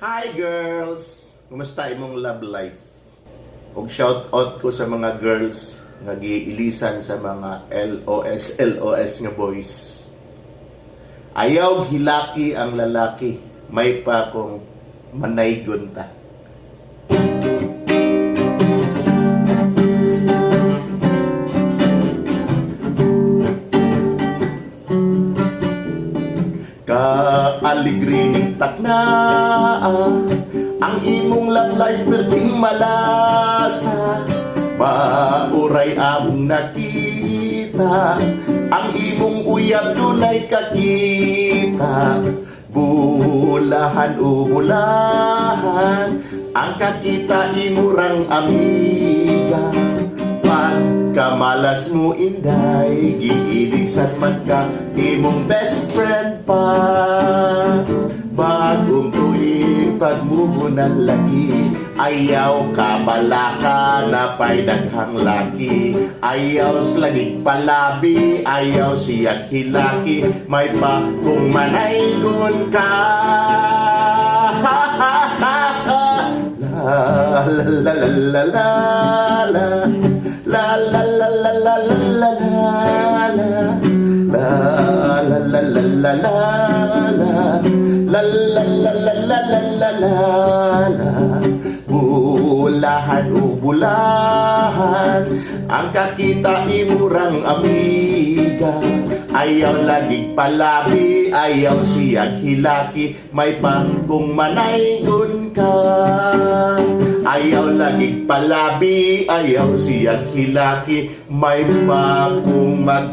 Hi girls! Kumusta imong love life? Og shout out ko sa mga girls nga giilisan sa mga LOS nga boys. Ayaw hilaki ang lalaki, may pa kong manaygon ta. Kaaligrining takna ang imong love life perting malasa, mauray among nakita ang imong uyab dunay kakita. Bulahan o bulahan ang kakita imurang amiga. Kamalas mo inday, giilisan man ka imong best friend pa. Bagong tuig pagmubo ng laki, ayaw ka balaka na pa'y daghang laki. Ayaw slagig palabi, ayaw siyag hilaki, may pa kung manaygon ka. La la la la la la la. La la la la la la la la la la la la la la la la la la la. Bulahan o bulahan ang kakita imurang amiga. Ayaw lagig palabi, ayaw siyag hilaki, may pang kung manaygon ka. Ayaw lagig palabi, ayaw siyag hilaki, may pa kung mag